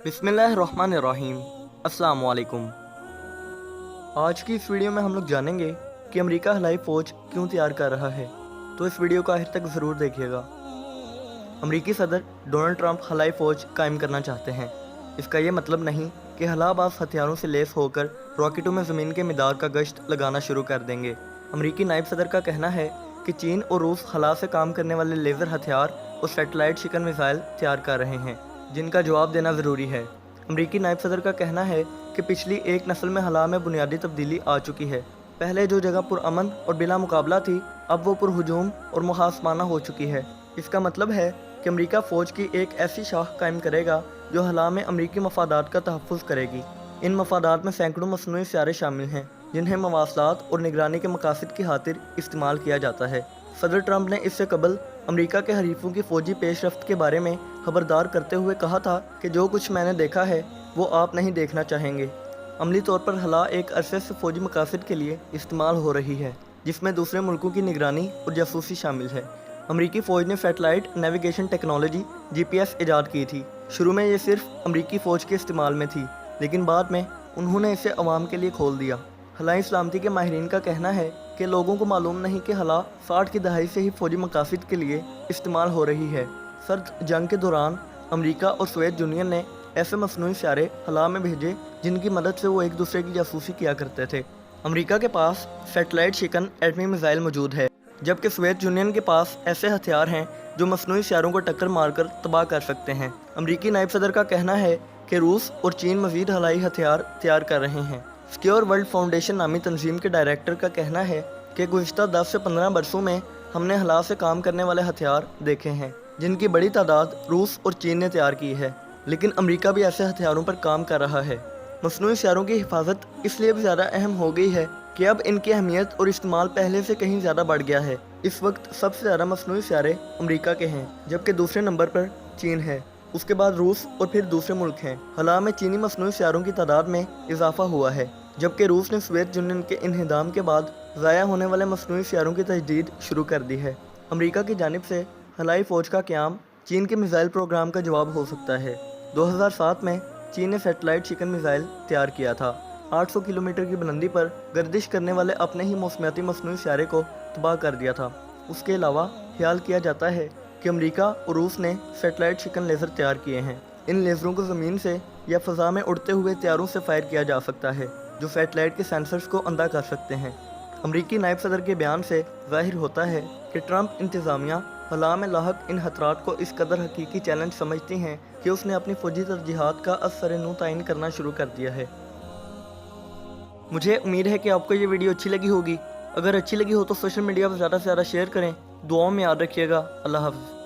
बिस्मिल्लाहिर्रहमानिर्रहीम। अस्सलाम वालेकुम। आज की इस वीडियो में हम लोग जानेंगे कि अमेरिका हवाई फ़ौज क्यों तैयार कर रहा है, तो इस वीडियो को आखिर तक ज़रूर देखिएगा। अमेरिकी सदर डोनाल्ड ट्रंप हवाई फ़ौज कायम करना चाहते हैं। इसका ये मतलब नहीं कि हलाबाज हथियारों से लैस होकर रॉकेटों में ज़मीन के मिदार का गश्त लगाना शुरू कर देंगे। अमेरिकी नायब सदर का कहना है कि चीन और रूस हला से काम करने वाले लेज़र हथियार और सैटेलाइट शिकन मिसाइल तैयार कर रहे हैं, जिनका जवाब देना ज़रूरी है। अमेरिकी नायब सदर का कहना है कि पिछली एक नस्ल में हला में बुनियादी तब्दीली आ चुकी है। पहले जो जगह पुरअमन और बिला मुकाबला थी, अब वो पुरहुजूम और मुहासमाना हो चुकी है। इसका मतलब है कि अमेरिका फ़ौज की एक ऐसी शाख कायम करेगा जो हला में अमेरिकी मफादात का तहफ़्फ़ुज़ करेगी। इन मफादात में सैकड़ों मसनूई सियारे शामिल हैं, जिन्हें मवासलात और निगरानी के मकासद की खातिर इस्तेमाल किया जाता है। सदर ट्रंप ने इससे कबल अमेरिका के हरीफों की फ़ौजी पेशरफ्त के बारे में खबरदार करते हुए कहा था कि जो कुछ मैंने देखा है वो आप नहीं देखना चाहेंगे। अमली तौर पर हला एक अरसे से फ़ौजी मकासद के लिए इस्तेमाल हो रही है, जिसमें दूसरे मुल्कों की निगरानी और जासूसी शामिल है। अमेरिकी फ़ौज ने सैटेलाइट नेविगेशन टेक्नोलॉजी GPS ईजाद की थी। शुरू में ये सिर्फ अमेरिकी फ़ौज के इस्तेमाल में थी, लेकिन बाद में उन्होंने इसे अवाम के लिए खोल दिया। हलाई सलामती के माहिरीन का कहना है कि लोगों को मालूम नहीं कि हला 60 की दहाई से ही फ़ौजी मकासद के लिए इस्तेमाल हो रही है। सर्द जंग के दौरान अमेरिका और सोवियत यूनियन ने ऐसे मसनूई सियारे हला में भेजे जिनकी मदद से वो एक दूसरे की जासूसी किया करते थे। अमेरिका के पास सैटेलाइट शिकन एटमी मिसाइल मौजूद है, जबकि सोवियत यूनियन के पास ऐसे हथियार हैं जो मसनूई सियारों को टक्कर मारकर तबाह कर सकते हैं। अमेरिकी नायब सदर का कहना है कि रूस और चीन मज़ीद हवाई हथियार तैयार कर रहे हैं। सिक्योर वर्ल्ड फाउंडेशन नामी तंजीम के डायरेक्टर का कहना है कि गुज़िश्ता 10 से 15 बरसों में हमने हला से काम करने वाले हथियार देखे हैं, जिनकी बड़ी तादाद रूस और चीन ने तैयार की है, लेकिन अमेरिका भी ऐसे हथियारों पर काम कर रहा है। मसनूई सियारों की हिफाजत इसलिए भी ज़्यादा अहम हो गई है कि अब इनकी अहमियत और इस्तेमाल पहले से कहीं ज़्यादा बढ़ गया है। इस वक्त सबसे ज़्यादा मसनूई सियारे अमेरिका के हैं, जबकि दूसरे नंबर पर चीन है, उसके बाद रूस और फिर दूसरे मुल्क हैं। हला में चीनी मसनूई सियारों की तादाद में इजाफा हुआ है, जबकि रूस ने सोवियत यूनियन के इन्हिदाम के बाद ज़ाया होने वाले मसनूई सियारों की तजदीद शुरू कर दी है। अमेरिका की जानिब से हलाई फ़ौज का क़याम चीन के मिसाइल प्रोग्राम का जवाब हो सकता है। 2007 में चीन ने सैटेलाइट शिकन मिसाइल तैयार किया था। 800 किलोमीटर की बुलंदी पर गर्दिश करने वाले अपने ही मौसमियाती मसनूई सियारे को तबाह कर दिया था। उसके अलावा ख्याल किया जाता है कि अमेरिका और रूस ने सैटेलाइट शिकन लेज़र तैयार किए हैं। इन लेज़रों को ज़मीन से या फ़ज़ा में उड़ते हुए हथियारों से फायर किया जा सकता है, जो सैटेलाइट के सेंसर्स को अंधा कर सकते हैं। अमेरिकी नायब सदर के बयान से ज़ाहिर होता है कि ट्रंप इंतज़ामिया हला में लाहक इन खतरात को इस कदर हकीकी चैलेंज समझती हैं कि उसने अपनी फ़ौजी तरजीहात का असर-ए-नू तयन करना शुरू कर दिया है। मुझे उम्मीद है कि आपको ये वीडियो अच्छी लगी होगी। अगर अच्छी लगी हो तो सोशल मीडिया पर ज़्यादा से ज़्यादा शेयर करें। दुआओं में याद रखिएगा। अल्लाह हाफ़िज़।